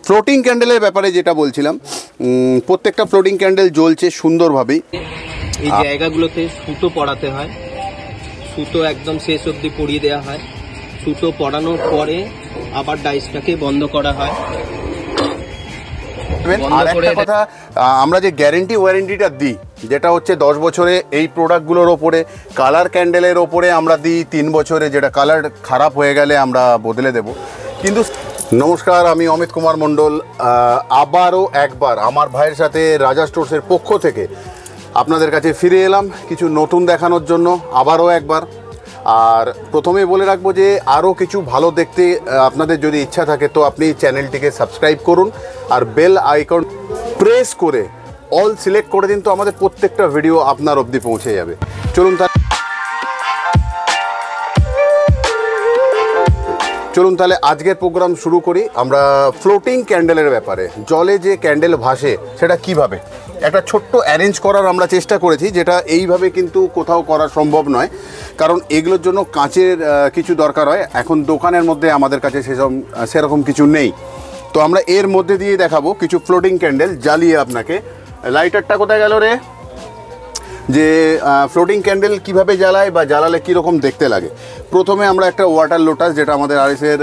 Floating ক্যান্ডেলের ব্যাপারে যেটা বলছিলাম, প্রত্যেকটা ফ্লোটিং ক্যান্ডেল জ্বলছে সুন্দরভাবেই। এই জায়গাগুলোতে সুতো পড়াতে হয়, সুতো একদম শেষ অবধি পরিয়ে দেওয়া হয়, সুতো পড়ানোর পরে আবার ডাইসটাকে বন্ধ করা হয়। আর একটা কথা, আমরা যে গ্যারেন্টি ওয়ারেন্টিটা দিই যেটা হচ্ছে 10 বছরে এই প্রোডাক্টগুলোর ওপরে, কালার ক্যান্ডেলের ওপরে আমরা দিই 3 বছরে, যেটা কালার খারাপ হয়ে গেলে আমরা বদলে দেব। কিন্তু নমস্কার, আমি অমিত কুমার মণ্ডল আবারও একবার আমার ভাইয়ের সাথে রাজা স্টোর্সের পক্ষ থেকে আপনাদের কাছে ফিরে এলাম কিছু নতুন দেখানোর জন্য আবারও একবার। আর প্রথমেই বলে রাখবো যে আরও কিছু ভালো দেখতে আপনাদের যদি ইচ্ছা থাকে তো আপনি চ্যানেলটিকে সাবস্ক্রাইব করুন আর বেল আইকন প্রেস করে অল সিলেক্ট করে দিন, তো আমাদের প্রত্যেকটা ভিডিও আপনার অবধি পৌঁছে যাবে। চলুন তাহলে আজকের প্রোগ্রাম শুরু করি। আমরা ফ্লোটিং ক্যান্ডেলের ব্যাপারে, জলে যে ক্যান্ডেল ভাসে সেটা কিভাবে একটা ছোট্ট অ্যারেঞ্জ করার আমরা চেষ্টা করেছি, যেটা এইভাবে কিন্তু কোথাও করা সম্ভব নয়, কারণ এগুলোর জন্য কাঁচের কিছু দরকার হয়। এখন দোকানের মধ্যে আমাদের কাছে সেরকম কিছু নেই, তো আমরা এর মধ্যে দিয়ে দেখাবো কিছু ফ্লোটিং ক্যান্ডেল জ্বালিয়ে আপনাকে। লাইটারটা কোথায় গেল রে? যে ফ্লোটিং ক্যান্ডেল কিভাবে জ্বালায় বা জ্বালালে কীরকম দেখতে লাগে। প্রথমে আমরা একটা ওয়াটার লোটাস, যেটা আমাদের আরএসের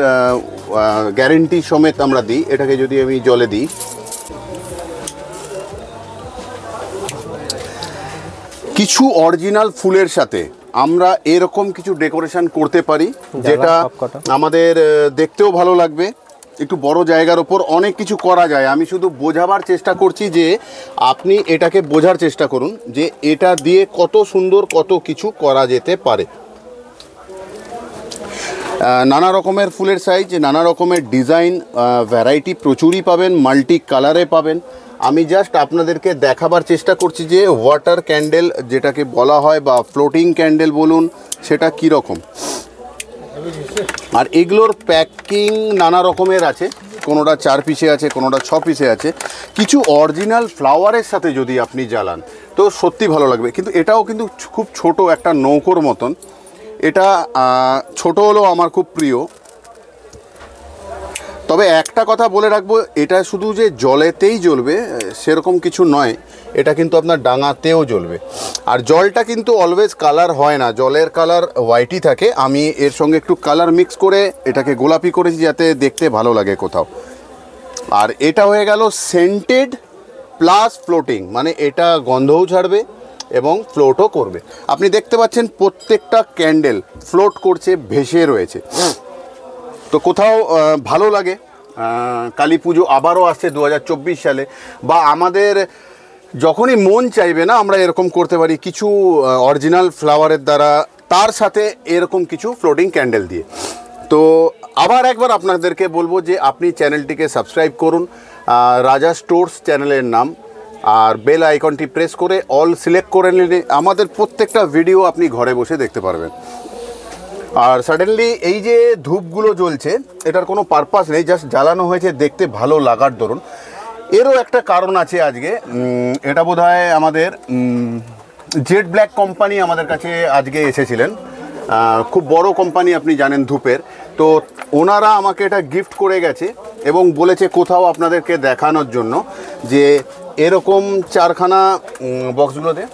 গ্যারেন্টি সমেত আমরা দিই, এটাকে যদি আমি জলে দিই, কিছু অরিজিনাল ফুলের সাথে আমরা এরকম কিছু ডেকোরেশন করতে পারি যেটা আমাদের দেখতেও ভালো লাগবে। একটু বড় জায়গার ওপর অনেক কিছু করা যায়। আমি শুধু বোঝাবার চেষ্টা করছি যে আপনি এটাকে বোঝার চেষ্টা করুন যে এটা দিয়ে কত সুন্দর কত কিছু করা যেতে পারে। নানা রকমের ফুলের সাইজ, নানা রকমের ডিজাইন, ভ্যারাইটি প্রচুরই পাবেন, মাল্টি কালারে পাবেন। আমি জাস্ট আপনাদেরকে দেখাবার চেষ্টা করছি যে ওয়াটার ক্যান্ডেল যেটাকে বলা হয় বা ফ্লোটিং ক্যান্ডেল বলুন, সেটা কীরকম। আর এগুলোর প্যাকিং নানা রকমের আছে, কোনোটা 4 পিসে আছে, কোনোটা 6 পিসে আছে। কিছু অরিজিনাল ফ্লাওয়ারের সাথে যদি আপনি জ্বালান তো সত্যি ভালো লাগবে। কিন্তু এটাও কিন্তু খুব ছোট একটা নৌকোর মতন, এটা ছোট হলেও আমার খুব প্রিয়। তবে একটা কথা বলে রাখবো, এটা শুধু যে জলেতেই জ্বলবে সেরকম কিছু নয়, এটা কিন্তু আপনার ডাঙাতেও জ্বলবে। আর জলটা কিন্তু অলওয়েজ কালার হয় না, জলের কালার হোয়াইটই থাকে। আমি এর সঙ্গে একটু কালার মিক্স করে এটাকে গোলাপি করেছি যাতে দেখতে ভালো লাগে কোথাও। আর এটা হয়ে গেল সেন্টেড প্লাস ফ্লোটিং, মানে এটা গন্ধও ছাড়বে এবং ফ্লোটও করবে। আপনি দেখতে পাচ্ছেন প্রত্যেকটা ক্যান্ডেল ফ্লোট করছে, ভেসে রয়েছে। তো কোথাও ভালো লাগে। কালী পুজো আবারও আসছে 2024 সালে, বা আমাদের যখনই মন চাইবে না আমরা এরকম করতে পারি কিছু অরিজিনাল ফ্লাওয়ারের দ্বারা, তার সাথে এরকম কিছু ফ্লোটিং ক্যান্ডেল দিয়ে। তো আবার একবার আপনাদেরকে বলবো যে আপনি চ্যানেলটিকে সাবস্ক্রাইব করুন, রাজা স্টোর্স চ্যানেলের নাম, আর বেল আইকনটি প্রেস করে অল সিলেক্ট করে নিলে আমাদের প্রত্যেকটা ভিডিও আপনি ঘরে বসে দেখতে পারবেন। আর সাডেনলি এই যে ধূপগুলো জ্বলছে এটার কোনো পারপাস নেই, জাস্ট জ্বালানো হয়েছে দেখতে ভালো লাগার দরুন। এরও একটা কারণ আছে আজকে। এটা বোধহয় আমাদের জেড ব্ল্যাক কোম্পানি আমাদের কাছে আজকে এসেছিলেন, খুব বড় কোম্পানি আপনি জানেন ধূপের। তো ওনারা আমাকে এটা গিফট করে গেছে এবং বলেছে কোথাও আপনাদেরকে দেখানোর জন্য যে এরকম 4খানা বক্সগুলোতে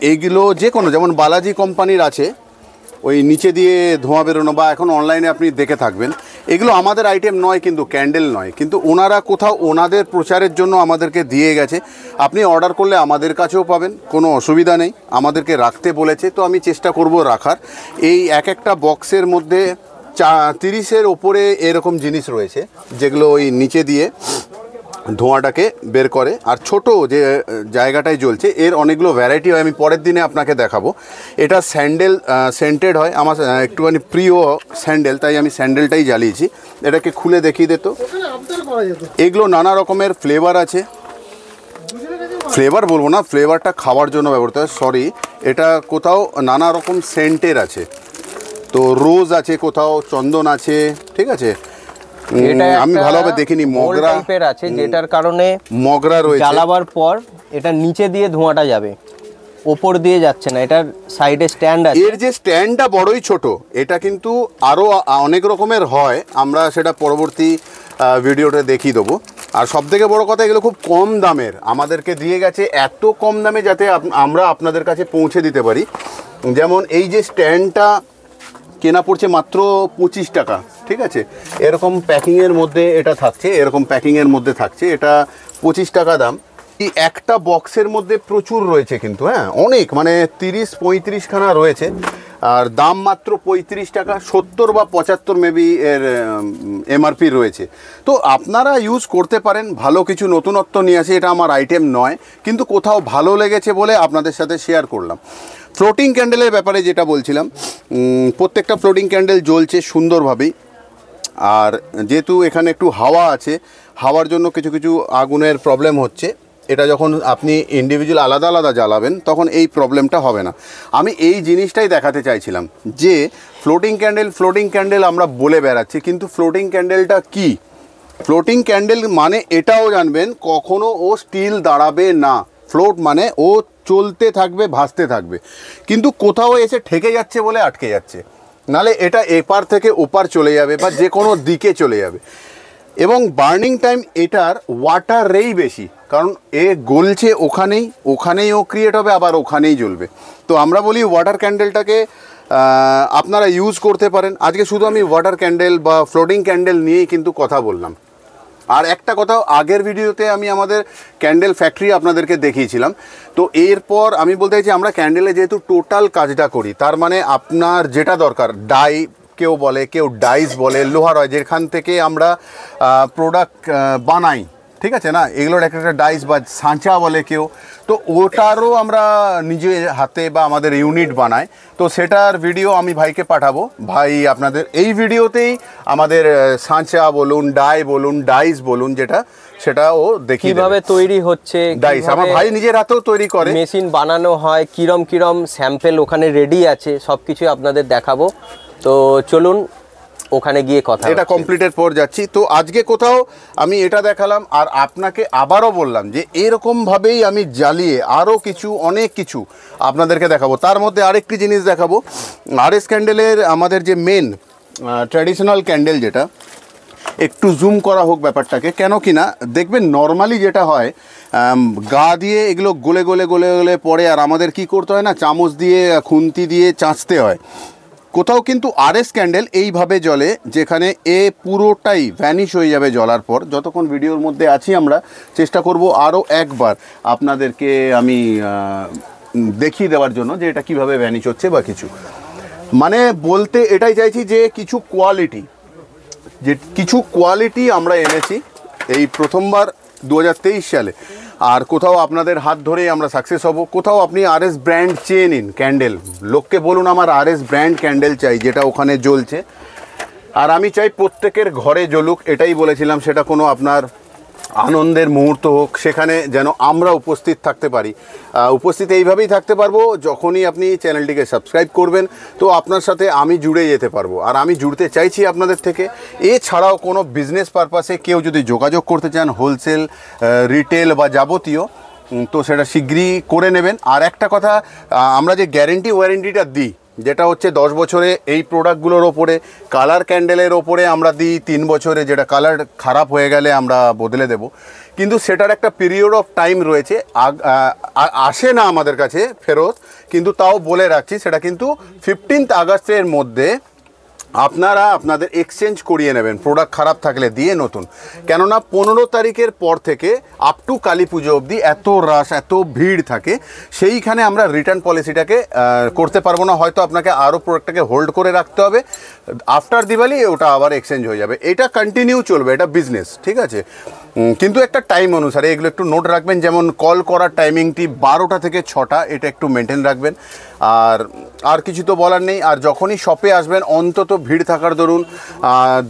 এইগুলো যে কোনো, যেমন বালাজি কোম্পানির আছে ওই নিচে দিয়ে ধোঁয়া বেরোনো, বা এখন অনলাইনে আপনি দেখে থাকবেন, এগুলো আমাদের আইটেম নয় কিন্তু ক্যান্ডেল নয়, কিন্তু ওনারা কোথাও ওনাদের প্রচারের জন্য আমাদেরকে দিয়ে গেছে। আপনি অর্ডার করলে আমাদের কাছেও পাবেন, কোনো অসুবিধা নেই। আমাদেরকে রাখতে বলেছে, তো আমি চেষ্টা করব রাখার। এই একটা বক্সের মধ্যে 30-এর ওপরে এরকম জিনিস রয়েছে যেগুলো ওই নিচে দিয়ে ধোঁয়াটাকে বের করে। আর ছোট যে জায়গাটায় জ্বলছে এর অনেকগুলো ভ্যারাইটি হয়, আমি পরের দিনে আপনাকে দেখাবো। এটা স্যান্ডেল সেন্টেড হয়, আমার একটুখানি প্রিয় স্যান্ডেল, তাই আমি স্যান্ডেলটাই জ্বালিয়েছি। এটাকে খুলে দেখিয়ে দিত। এগুলো নানা রকমের ফ্লেভার আছে, ফ্লেভার বলবো না, ফ্লেভারটা খাওয়ার জন্য ব্যবহৃত হয়, সরি। এটা কোথাও নানা রকম সেন্টের আছে, তো রোজ আছে, কোথাও চন্দন আছে, ঠিক আছে। আমি ভালোভাবে দেখিনি, মগরা টাইপের আছে, যেটার কারণে মগরা রয়েছে। জ্বালাবার পর এটা নিচে দিয়ে ধোঁয়াটা যাবে, ওপর দিয়ে যাচ্ছে না। এটার সাইডে স্ট্যান্ড আছে, এর যে স্ট্যান্ডটা বড়ই ছোট। এটা কিন্তু আরও অনেক রকমের হয়, আমরা সেটা পরবর্তী ভিডিওটা দেখিয়ে দেবো। আর সবথেকে বড় কথা, এগুলো খুব কম দামের আমাদেরকে দিয়ে গেছে, এত কম দামে যাতে আমরা আপনাদের কাছে পৌঁছে দিতে পারি। যেমন এই যে স্ট্যান্ডটা কেনা পড়ছে মাত্র 25 টাকা, ঠিক আছে, এরকম প্যাকিংয়ের মধ্যে এটা থাকছে, এরকম প্যাকিংয়ের মধ্যে থাকছে, এটা 25 টাকা দাম। এই একটা বক্সের মধ্যে প্রচুর রয়েছে কিন্তু, হ্যাঁ অনেক, মানে 30-35 খানা রয়েছে, আর দাম মাত্র 35 টাকা। 70 বা 75 মেবি এর এমআরপি রয়েছে। তো আপনারা ইউজ করতে পারেন, ভালো কিছু নতুনত্ব নিয়ে আসে, এটা আমার আইটেম নয়, কিন্তু কোথাও ভালো লেগেছে বলে আপনাদের সাথে শেয়ার করলাম। ফ্লোটিং ক্যান্ডেলের ব্যাপারে যেটা বলছিলাম, প্রত্যেকটা ফ্লোটিং ক্যান্ডেল জ্বলছে সুন্দরভাবেই। আর যেহেতু এখানে একটু হাওয়া আছে, হাওয়ার জন্য কিছু কিছু আগুনের প্রবলেম হচ্ছে। এটা যখন আপনি ইন্ডিভিজুয়াল আলাদা আলাদা জ্বালাবেন তখন এই প্রবলেমটা হবে না। আমি এই জিনিসটাই দেখাতে চাইছিলাম যে ফ্লোটিং ক্যান্ডেল আমরা বলে বেড়াচ্ছি, কিন্তু ফ্লোটিং ক্যান্ডেলটা কি? ফ্লোটিং ক্যান্ডেল মানে এটাও জানবেন, কখনো ও স্টিল দাঁড়াবে না। ফ্লোট মানে ও চলতে থাকবে, ভাসতে থাকবে, কিন্তু কোথাও এসে ঠেকে যাচ্ছে বলে আটকে যাচ্ছে, নালে এটা এপার থেকে ওপার চলে যাবে বা যে কোনো দিকে চলে যাবে। এবং বার্নিং টাইম এটার ওয়াটারেই বেশি, কারণ এ গলছে ওখানেই ও ক্রিয়েট হবে, আবার ওখানেই জ্বলবে। তো আমরা বলি ওয়াটার ক্যান্ডেলটাকে আপনারা ইউজ করতে পারেন। আজকে শুধু আমি ওয়াটার ক্যান্ডেল বা ফ্লোটিং ক্যান্ডেল নিয়েই কিন্তু কথা বললাম। আর একটা কথা, আগের ভিডিওতে আমি আমাদের ক্যান্ডেল ফ্যাক্টরি আপনাদেরকে দেখিয়েছিলাম। তো এরপর আমি বলতে চাইছি, আমরা ক্যান্ডেলে যেহেতু টোটাল কাজটা করি, তার মানে আপনার যেটা দরকার, ডাই কেউ বলে, কেউ ডাইস বলে, লোহার হয় যেখান থেকে আমরা প্রোডাক্ট বানাই, ঠিক আছে না, এগুলোর একটা ডাইস বা সাঁচা বলে কেউ, তো ওটারও আমরা নিজে হাতে বা আমাদের ইউনিট বানাই। তো সেটার ভিডিও আমি ভাইকে পাঠাবো, ভাই আপনাদের এই ভিডিওতেই আমাদের সাঁচা বলুন, ডাইস বলুন যেটা, সেটা ও দেখি কিভাবে তৈরি হচ্ছে, ডাইস আমার ভাই নিজের হাতেও তৈরি করে, মেশিন বানানো হয়, কিরম স্যাম্পেল ওখানে রেডি আছে, সবকিছু আপনাদের দেখাবো। তো চলুন ওখানে গিয়ে কথা, এটা কমপ্লিটের পর যাচ্ছি। তো আজকে কোথাও আমি এটা দেখালাম, আর আপনাকে আবারও বললাম যে এরকমভাবেই আমি জ্বালিয়ে আরও অনেক কিছু আপনাদেরকে দেখাবো। তার মধ্যে আরেকটি জিনিস দেখাবো, আরএস ক্যান্ডেলের আমাদের যে মেন ট্র্যাডিশনাল ক্যান্ডেল, যেটা একটু জুম করা হোক ব্যাপারটাকে, কেন কি না দেখবেন নর্মালি যেটা হয়, গা দিয়ে এগুলো গলে গলে গলে গলে পড়ে, আর আমাদের কি করতে হয় না, চামচ দিয়ে খুন্তি দিয়ে চাঁচতে হয়। কোথাও কিন্তু আরএস ক্যান্ডেল এইভাবে জ্বলে, যেখানে এ পুরোটাই ভ্যানিশ হয়ে যাবে জ্বলার পর। যতক্ষণ ভিডিওর মধ্যে আছি আমরা চেষ্টা করব আরও একবার আপনাদেরকে আমি দেখিয়ে দেওয়ার জন্য যে এটা কীভাবে ভ্যানিশ হচ্ছে বা কিছু, মানে বলতে এটাই চাইছি যে কিছু কোয়ালিটি আমরা এনেছি এই প্রথমবার 2023 সালে। আর কোথাও আপনাদের হাত ধরেই আমরা সাকসেস হব। কোথাও আপনি আরএস ব্র্যান্ড চেয়ে নিন ক্যান্ডেল, লোককে বলুন আমার আরএস ব্র্যান্ড ক্যান্ডেল চাই, যেটা ওখানে জ্বলছে। আর আমি চাই প্রত্যেকের ঘরে জ্বলুক, এটাই বলেছিলাম। সেটা কোনো আপনার আনন্দের মুহূর্ত হোক, সেখানে যেন আমরা উপস্থিত থাকতে পারি। উপস্থিত এইভাবেই থাকতে পারবো যখনই আপনি চ্যানেলটিকে সাবস্ক্রাইব করবেন, তো আপনার সাথে আমি জুড়ে যেতে পারবো। আর আমি জুড়তে চাইছি আপনাদের থেকে। এছাড়াও কোনো বিজনেস পারপাসে কেউ যদি যোগাযোগ করতে চান, হোলসেল, রিটেল বা যাবতীয়, তো সেটা শীঘ্রই করে নেবেন। আর একটা কথা, আমরা যে ওয়ারেন্টিটা দিই, যেটা হচ্ছে 10 বছরে এই প্রোডাক্টগুলোর ওপরে, কালার ক্যান্ডেলের ওপরে আমরা দিই 3 বছরে, যেটা কালার খারাপ হয়ে গেলে আমরা বদলে দেব। কিন্তু সেটার একটা পিরিয়ড অফ টাইম রয়েছে, আসে না আমাদের কাছে ফেরত, কিন্তু তাও বলে রাখছি, সেটা কিন্তু 15 আগস্টের মধ্যে আপনারা আপনাদের এক্সচেঞ্জ করিয়ে নেবেন, প্রোডাক্ট খারাপ থাকলে দিয়ে নতুন। কেননা 15 তারিখের পর থেকে আপ টু কালী পুজো অবধি এত রাশ, এত ভিড় থাকে, সেইখানে আমরা রিটার্ন পলিসিটাকে করতে পারবো না। হয়তো আপনাকে আরও প্রোডাক্টটাকে হোল্ড করে রাখতে হবে, আফটার দিওয়ালি ওটা আবার এক্সচেঞ্জ হয়ে যাবে। এটা কন্টিনিউ চলবে, এটা বিজনেস, ঠিক আছে, কিন্তু একটা টাইম অনুসারে। এগুলো একটু নোট রাখবেন, যেমন কল করার টাইমিংটি 12টা থেকে 6টা, এটা একটু মেনটেন রাখবেন। আর কিছু তো বলার নেই। আর যখনই শপে আসবেন, অন্তত ভিড় থাকার দরুন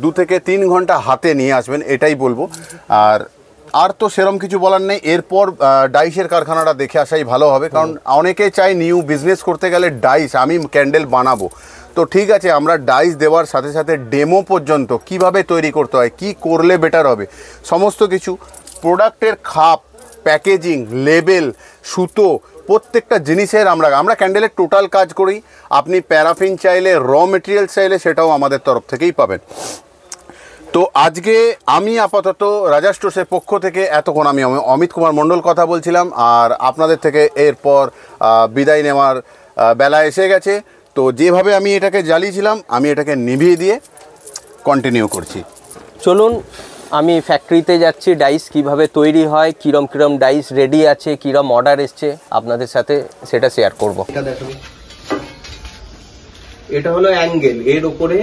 2 থেকে 3 ঘন্টা হাতে নিয়ে আসবেন, এটাই বলবো। আর তো সেরকম কিছু বলার নেই। এরপর ডাইসের কারখানাটা দেখে আসাই ভালো হবে, কারণ অনেকে চাই নিউ বিজনেস করতে গেলে ডাইস, আমি ক্যান্ডেল বানাবো, তো ঠিক আছে, আমরা ডাইস দেওয়ার সাথে সাথে ডেমো পর্যন্ত কিভাবে তৈরি করতে হয়, কি করলে বেটার হবে, সমস্ত কিছু, প্রোডাক্টের খাপ, প্যাকেজিং, লেবেল, সুতো, প্রত্যেকটা জিনিসের আমরা ক্যান্ডেলের টোটাল কাজ করি। আপনি প্যারাফিন চাইলে, র মেটেরিয়াল চাইলে, সেটাও আমাদের তরফ থেকেই পাবেন। তো আজকে আমি আপাতত রাজা স্টোর্সের পক্ষ থেকে এতক্ষণ আমি অমিত কুমার মণ্ডল কথা বলছিলাম, আর আপনাদের থেকে এরপর বিদায় নেওয়ার বেলা এসে গেছে। তো যেভাবে আমি এটাকে জ্বালিয়েছিলাম আমি এটাকে নিভিয়ে দিয়ে কন্টিনিউ করছি। চলুন আমি ফ্যাক্টরিতে যাচ্ছি, ডাইস কিভাবে তৈরি হয়, কিরম কিরম ডাইস রেডি আছে, কিরম অর্ডার এসছে আপনাদের সাথে সেটা শেয়ার করব। এটা দেখো, এটা হলো অ্যাঙ্গেল। এর উপরে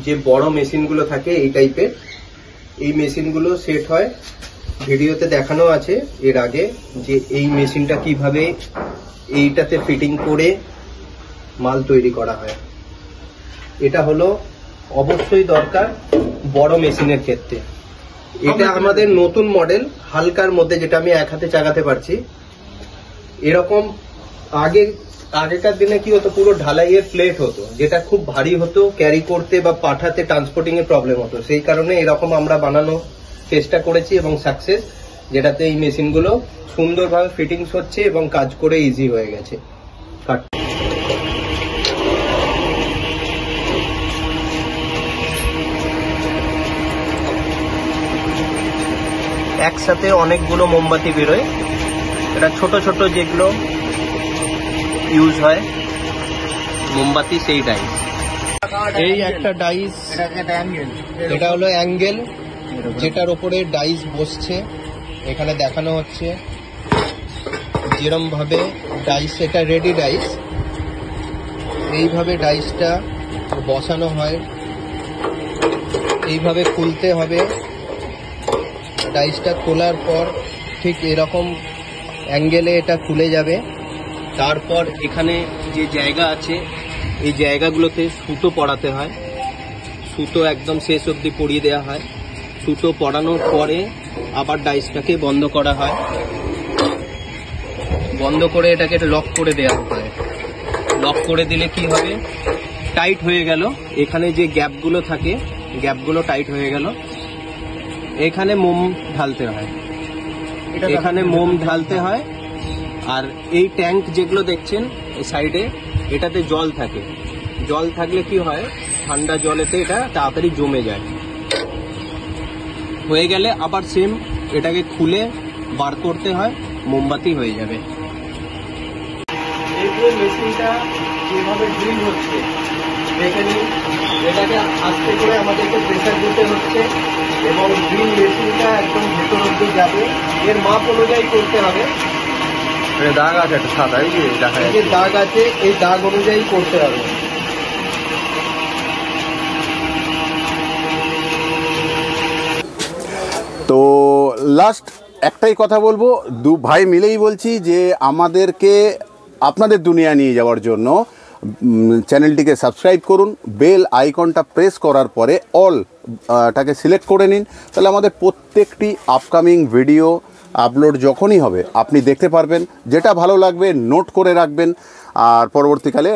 যে বড় মেশিনগুলো থাকে এই টাইপের, এই মেশিনগুলো সেট হয়। ভিডিওতে দেখানো আছে এর আগে যে এই মেশিনটা কিভাবে এইটাতে ফিটিং করে মাল তৈরি করা হয়। এটা হলো অবশ্যই দরকার বড় মেশিনের ক্ষেত্রে। এটা আমাদের নতুন মডেল, হালকার মধ্যে, যেটা আমি এক হাতে চাগাতে পারছি। এরকম আগেকার দিনে কি হতো, পুরো ঢালাইয়ের প্লেট হতো, যেটা খুব ভারী হতো, ক্যারি করতে বা পাঠাতে ট্রান্সপোর্টিং এর প্রবলেম হতো। সেই কারণে এরকম আমরা বানানোর চেষ্টা করেছি এবং সাকসেস, যেটাতে এই মেশিনগুলো সুন্দরভাবে ফিটিংস হচ্ছে এবং কাজ করে ইজি হয়ে গেছে। একসাথে অনেকগুলো মোমবাতি বেরোয়। এটা ছোট ছোট যেগুলো ইউজ হয় মোমবাতি, সেই ডাইস। এই একটা ডাইস, এটা হলো অ্যাঙ্গেল, যেটার উপরে ডাইস বসছে। এখানে দেখানো হচ্ছে যেরম ভাবে ডাইস, এটা রেডি ডাইস। এইভাবে ডাইসটা বসানো হয়, এইভাবে খুলতে হবে। ডাইসটা খোলার পর ঠিক এরকম অ্যাঙ্গেলে এটা খুলে যাবে। তারপর এখানে যে জায়গা আছে এই জায়গাগুলোতে সুতো পড়াতে হয়। সুতো একদম শেষ অবধি পরিয়ে দেওয়া হয়। সুতো পড়ানোর পরে আবার ডাইসটাকে বন্ধ করা হয়। বন্ধ করে এটাকে লক করে দেওয়া হয়। লক করে দিলে কি হবে, টাইট হয়ে গেল। এখানে যে গ্যাপগুলো থাকে গ্যাপগুলো টাইট হয়ে গেল। এখানে মোম ঢালতে হয়, এখানে মোম ঢালতে হয়। আর এই ট্যাঙ্ক যেগুলো দেখছেন এই সাইডে, এটাতে জল থাকে। জল থাকলে কি হয়, ঠান্ডা জলেতে এটা তাড়াতাড়ি জমে যায়। হয়ে গেলে আবার সেম এটাকে খুলে বার করতে হয়, মোমবাতি হয়ে যাবে। এই যে মেশিনটা যেভাবে ড্রিল হচ্ছে দেখে নিন, এটাকে আস্তে করে আমাদেরকে প্রেসার দিতে হচ্ছে এবং ড্রিল মেশিনটা একদম ভেতর অব্দি যাবে। এর মাপ অনুযায়ী করতে হবে। দাগ আছে একটা সাদা, এই যে দেখা যাচ্ছে দাগ আছে, এই দাগ অনুযায়ী করতে হবে। তো লাস্ট একটাই কথা বলবো, দু ভাই মিলেই বলছি যে আমাদেরকে আপনাদের দুনিয়া নিয়ে যাওয়ার জন্য চ্যানেলটিকে সাবস্ক্রাইব করুন, বেল আইকনটা প্রেস করার পরে অলটাকে সিলেক্ট করে নিন। তাহলে আমাদের প্রত্যেকটি আপকামিং ভিডিও আপলোড যখনই হবে আপনি দেখতে পারবেন। যেটা ভালো লাগবে নোট করে রাখবেন, আর পরবর্তীকালে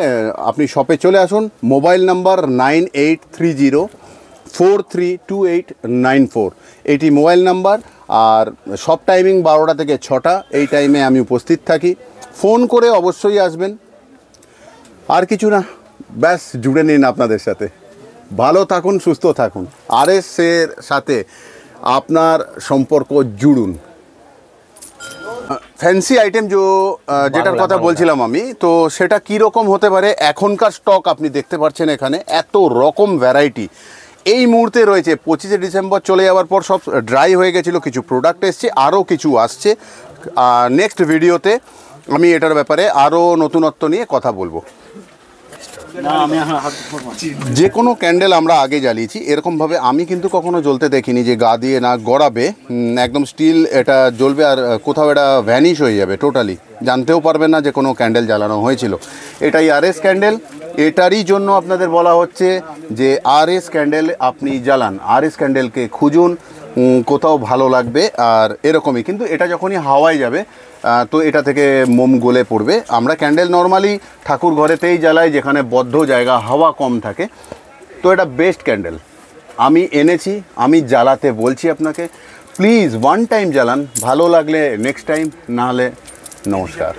আপনি শপে চলে আসুন। মোবাইল নাম্বার 9830432894, এটি মোবাইল নাম্বার। আর সব টাইমিং 12টা থেকে 6টা, এই টাইমে আমি উপস্থিত থাকি। ফোন করে অবশ্যই আসবেন। আর কিছু না, ব্যাস জুড়ে নিন আপনাদের সাথে। ভালো থাকুন, সুস্থ থাকুন, RS এর সাথে আপনার সম্পর্ক জুড়ুন। ফ্যান্সি আইটেম যেটার কথা বলছিলাম আমি, তো সেটা কীরকম হতে পারে। এখনকার স্টক আপনি দেখতে পাচ্ছেন, এখানে এত রকম ভ্যারাইটি এই মুহূর্তে রয়েছে। 25শে ডিসেম্বর চলে যাওয়ার পর সব ড্রাই হয়ে গেছিলো, কিছু প্রোডাক্ট এসছে, আরও কিছু আসছে। নেক্সট ভিডিওতে আমি এটার ব্যাপারে আরও নতুনত্ব নিয়ে কথা বলবো। যে কোনো ক্যান্ডেল আমরা আগে জ্বালিয়েছি এরকমভাবে, আমি কিন্তু কখনো জ্বলতে দেখিনি যে গা দিয়ে না গড়াবে, একদম স্টিল এটা জ্বলবে আর কোথাও এটা ভ্যানিশ হয়ে যাবে টোটালি, জানতেও পারবেন না যে কোনো ক্যান্ডেল জ্বালানো হয়েছিল। এটাই RS ক্যান্ডেল। এটারই জন্য আপনাদের বলা হচ্ছে যে RS ক্যান্ডেল আপনি জ্বালান, RS ক্যান্ডেলকে খুঁজুন, কোথাও ভালো লাগবে। আর এরকমই কিন্তু এটা যখনই হাওয়ায় যাবে তো এটা থেকে মোম গলে পড়বে। আমরা ক্যান্ডেল নর্মালি ঠাকুর ঘরেতেই জ্বালাই, যেখানে বদ্ধ জায়গা, হাওয়া কম থাকে। তো এটা বেস্ট ক্যান্ডেল আমি এনেছি, আমি জ্বালাতে বলছি আপনাকে। প্লিজ ওয়ান টাইম জ্বালান, ভালো লাগলে নেক্সট টাইম, না হলে নমস্কার।